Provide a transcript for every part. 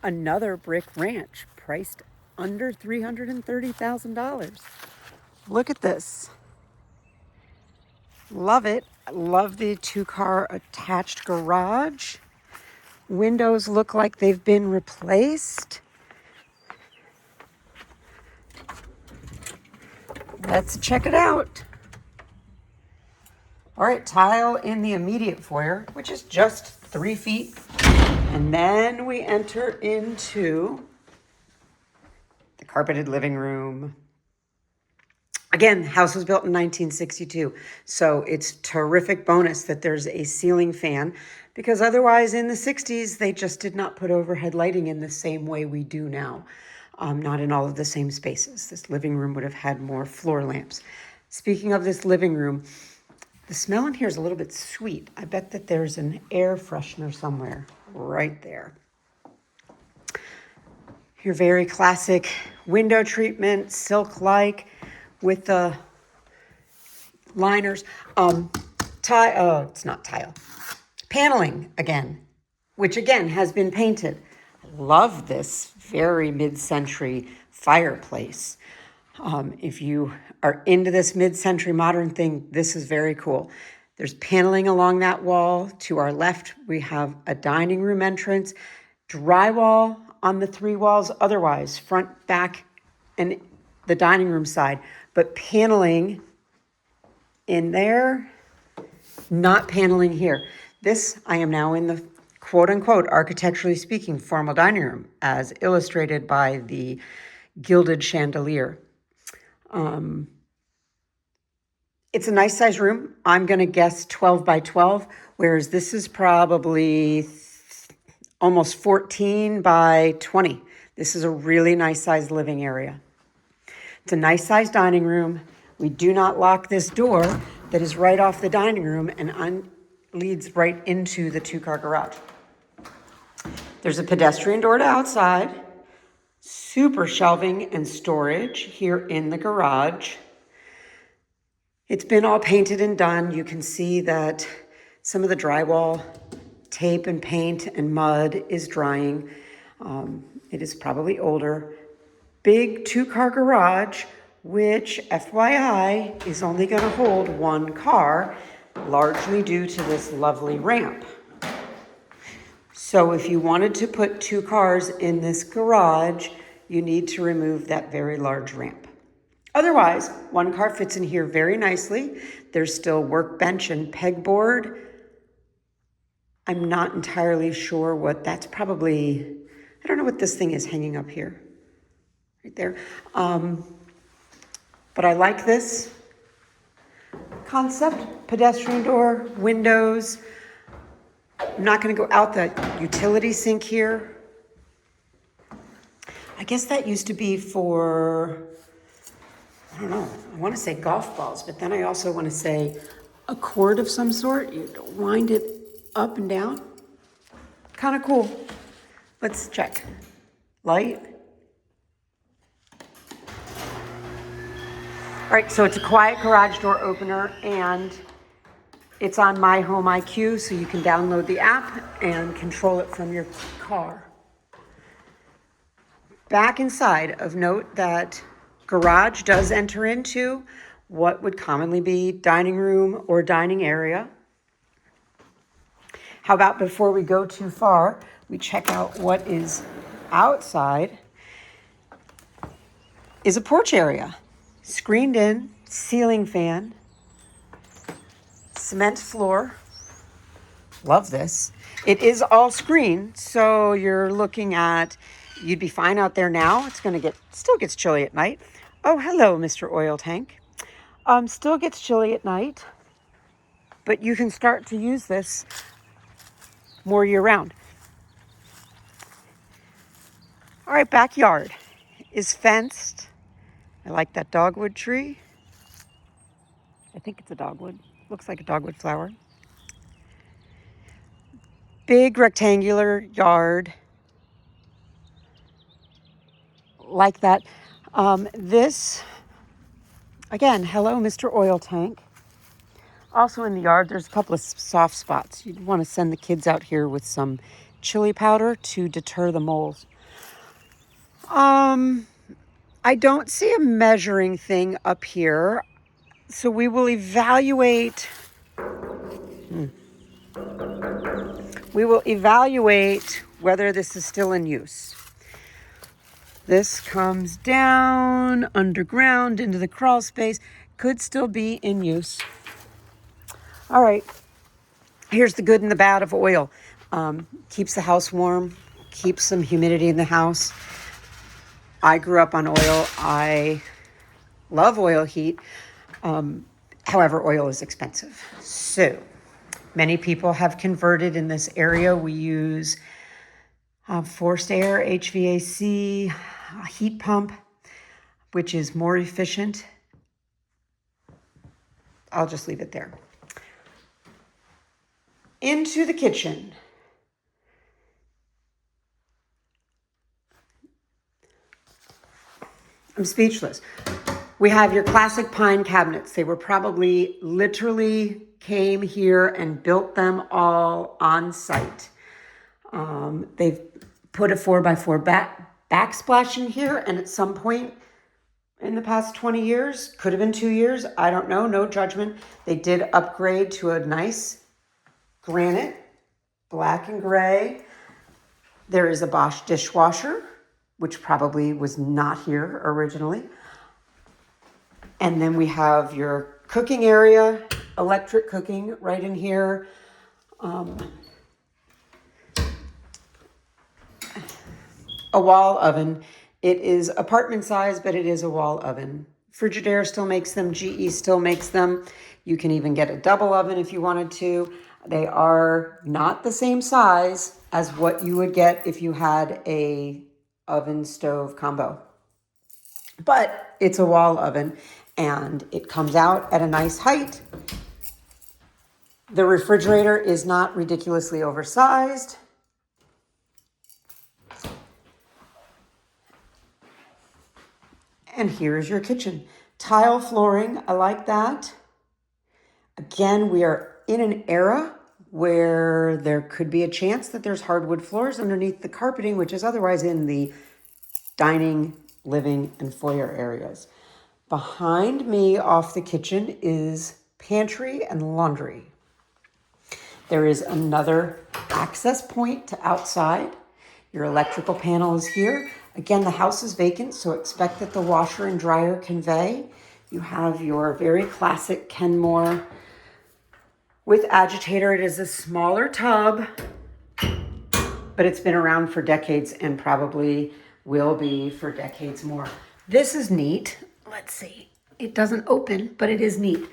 Another brick ranch priced under $330,000. Look at this. Love it. Love the 2-car attached garage. Windows look like they've been replaced. Let's check it out. All right, tile in the immediate foyer, which is just 3 feet. And then we enter into the carpeted living room. Again, the house was built in 1962, so it's terrific bonus that there's a ceiling fan, because otherwise in the 60s, they just did not put overhead lighting in the same way we do now. Not in all of the same spaces. This living room would have had more floor lamps. Speaking of this living room, the smell in here is a little bit sweet. I bet that there's an air freshener somewhere right there. Your very classic window treatment, silk-like, with the liners. It's not tile. Paneling again, which again has been painted. Love this very mid-century fireplace. If you are into this mid-century modern thing, this is very cool. There's paneling along that wall. To our left, we have a dining room entrance, drywall on the 3 walls, otherwise front, back, and the dining room side, but paneling in there, not paneling here. This, I am now in the quote unquote, architecturally speaking, formal dining room, as illustrated by the gilded chandelier. It's a nice size room. I'm going to guess 12 by 12, whereas this is probably almost 14 by 20. This is a really nice sized living area. It's a nice sized dining room. We do not lock this door that is right off the dining room and leads right into the 2-car garage. There's a pedestrian door to outside, super shelving and storage here in the garage. It's been all painted and done. You can see that some of the drywall tape and paint and mud is drying. It is probably older. Big 2-car garage, which FYI is only going to hold 1 car, largely due to this lovely ramp. So if you wanted to put 2 cars in this garage, you need to remove that very large ramp. Otherwise, 1 car fits in here very nicely. There's still workbench and pegboard. I'm not entirely sure what that's probably. I don't know what this thing is hanging up here. Right there. But I like this concept. Pedestrian door, windows. I'm not going to go out the utility sink here. I guess that used to be for, I don't know, I want to say golf balls, but then I also want to say a cord of some sort. You wind it up and down. Kind of cool. Let's check. Light. All right, so it's a quiet garage door opener, and it's on My Home IQ, so you can download the app and control it from your car. Back inside, of note that garage does enter into what would commonly be dining room or dining area. How about before we go too far, we check out what is outside is a porch area. Screened in, ceiling fan, cement floor. Love this. It is all screened, so you're looking at, you'd be fine out there now. It's going to still gets chilly at night. Oh, hello, Mr. Oil Tank. Still gets chilly at night, but you can start to use this more year round. All right, backyard is fenced. I like that dogwood tree. I think it's a dogwood. Looks like a dogwood flower. Big rectangular yard. Like that. This, again, hello, Mr. Oil Tank. Also in the yard, there's a couple of soft spots. You'd want to send the kids out here with some chili powder to deter the moles. I don't see a measuring thing up here, so we will evaluate. We will evaluate whether this is still in use. This comes down underground into the crawl space. Could still be in use. All right. Here's the good and the bad of oil. Keeps the house warm, keeps some humidity in the house. I grew up on oil. I love oil heat. However, oil is expensive. So many people have converted in this area. We use forced air, HVAC, a heat pump, which is more efficient. I'll just leave it there. Into the kitchen. I'm speechless. We have your classic pine cabinets. They were probably literally came here and built them all on site. They've put a 4x4 backsplash in here, and at some point in the past 20 years, could have been 2 years, I don't know, no judgment, they did upgrade to a nice granite, black and gray. There is a Bosch dishwasher, which probably was not here originally. And then we have your cooking area, electric cooking right in here. A wall oven. It is apartment size, but it is a wall oven. Frigidaire still makes them. GE still makes them. You can even get a double oven if you wanted to. They are not the same size as what you would get if you had a oven stove combo. But it's a wall oven and it comes out at a nice height. The refrigerator is not ridiculously oversized. And here's your kitchen. Tile flooring, I like that. Again, we are in an era where there could be a chance that there's hardwood floors underneath the carpeting, which is otherwise in the dining, living, and foyer areas. Behind me off the kitchen is pantry and laundry. There is another access point to outside. Your electrical panel is here. Again, the house is vacant, so expect that the washer and dryer convey. You have your very classic Kenmore with agitator. It is a smaller tub, but it's been around for decades and probably will be for decades more. This is neat. Let's see. It doesn't open, but it is neat.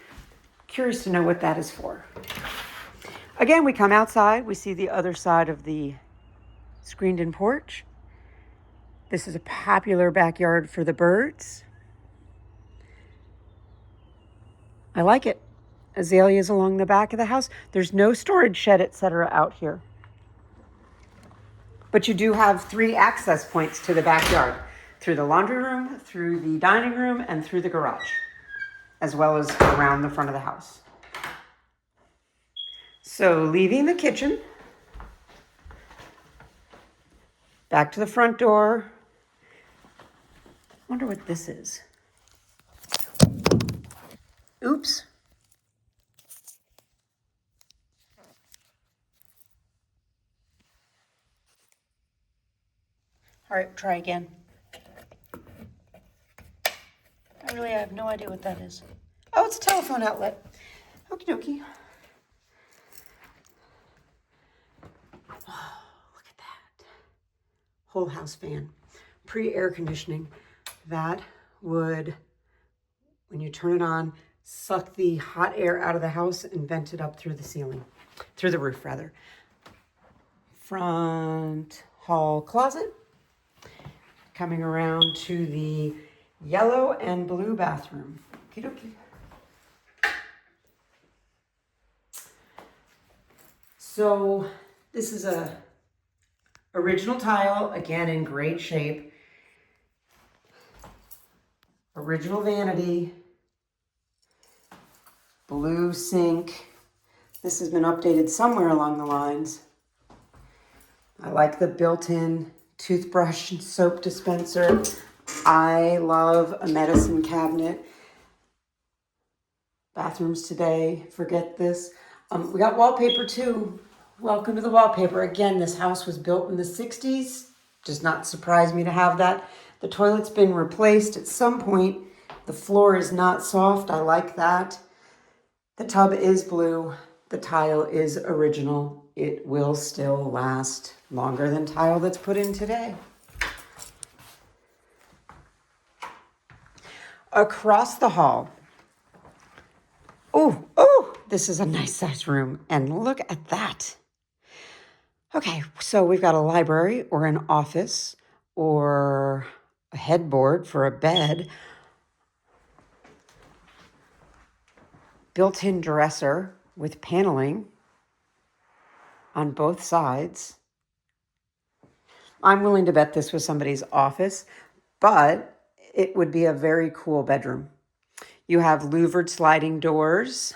Curious to know what that is for. Again, we come outside. We see the other side of the screened-in porch. This is a popular backyard for the birds. I like it. Azaleas along the back of the house. There's no storage shed, etc. out here. But you do have 3 access points to the backyard. Through the laundry room, through the dining room, and through the garage. As well as around the front of the house. So leaving the kitchen. Back to the front door. Wonder what this is. Oops. All right, try again. I really have no idea what that is. Oh, it's a telephone outlet. Okie dokie. Oh, look at that. Whole house fan. Pre-air conditioning. That would, when you turn it on, suck the hot air out of the house and vent it up through the ceiling. Through the roof, rather. Front hall closet. Coming around to the yellow and blue bathroom. Okie dokie. So this is a original tile, again in great shape. Original vanity. Blue sink. This has been updated somewhere along the lines. I like the built-in toothbrush and soap dispenser. I love a medicine cabinet. Bathrooms today, forget this. We got wallpaper too. Welcome to the wallpaper. Again, this house was built in the 60s. Does not surprise me to have that. The toilet's been replaced at some point. The floor is not soft. I like that. The tub is blue. The tile is original. It will still last longer than tile that's put in today. Across the hall. Oh, this is a nice size room. And look at that. Okay, so we've got a library or an office or a headboard for a bed. Built-in dresser with paneling on both sides. I'm willing to bet this was somebody's office, but it would be a very cool bedroom. You have louvered sliding doors.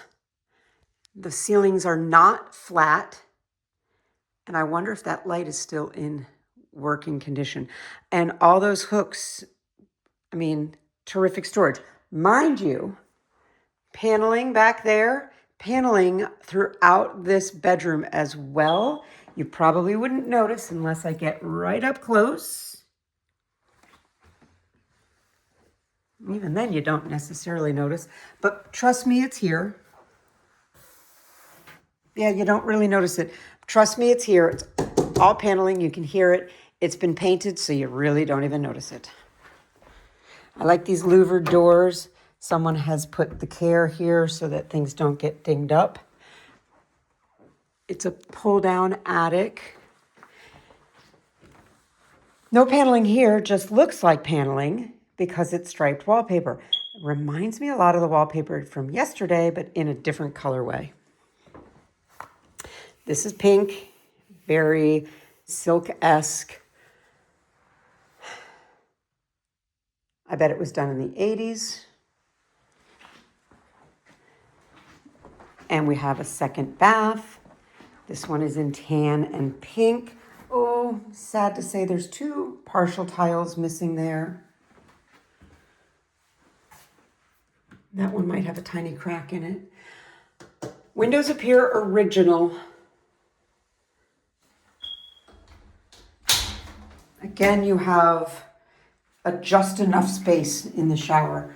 The ceilings are not flat. And I wonder if that light is still in working condition. And all those hooks, I mean, terrific storage. Mind you, paneling back there, paneling throughout this bedroom as well. You probably wouldn't notice unless I get right up close. Even then, you don't necessarily notice. But trust me, it's here. Yeah, you don't really notice it. Trust me, it's here. It's all paneling. You can hear it. It's been painted, so you really don't even notice it. I like these louvered doors. Someone has put the care here so that things don't get dinged up. It's a pull-down attic. No paneling here, just looks like paneling because it's striped wallpaper. It reminds me a lot of the wallpaper from yesterday, but in a different colorway. This is pink, very silk-esque. I bet it was done in the 80s. And we have a second bath. This one is in tan and pink. Oh, sad to say there's two partial tiles missing there. That one might have a tiny crack in it. Windows appear original. Again, you have just enough space in the shower.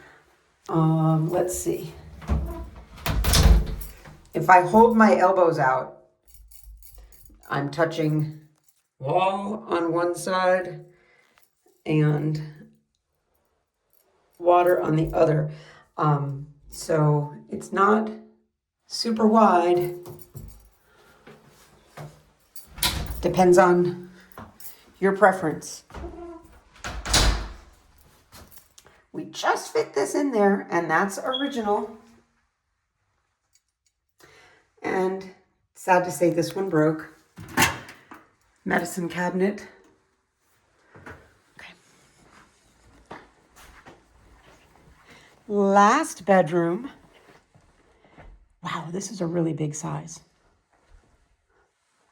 Let's see. If I hold my elbows out, I'm touching wall on one side and water on the other. So it's not super wide. Depends on your preference. We just fit this in there, and that's original. And sad to say, this one broke. Medicine cabinet. Okay. Last bedroom. Wow, this is a really big size.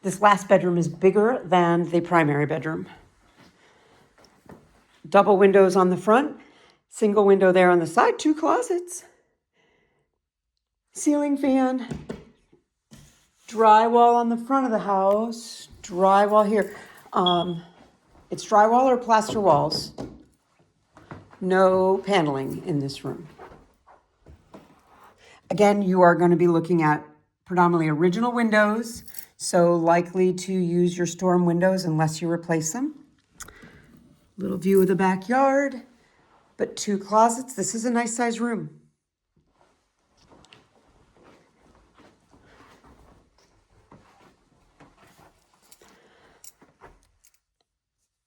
This last bedroom is bigger than the primary bedroom. Double windows on the front, single window there on the side, two closets. Ceiling fan, drywall on the front of the house, drywall here. It's drywall or plaster walls. No paneling in this room. Again, you are going to be looking at predominantly original windows, so likely to use your storm windows unless you replace them. Little view of the backyard, but two closets. This is a nice size room.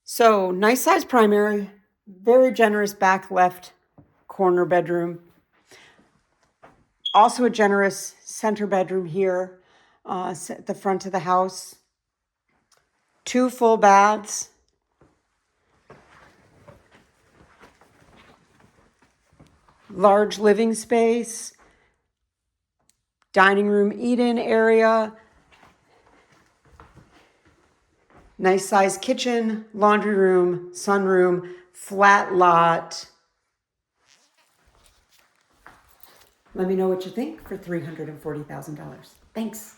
So nice size primary, very generous back left corner bedroom. Also a generous center bedroom here at the front of the house. Two full baths. Large living space. Dining room eat-in area. Nice size kitchen, laundry room, sunroom, flat lot. Let me know what you think for $340,000. Thanks.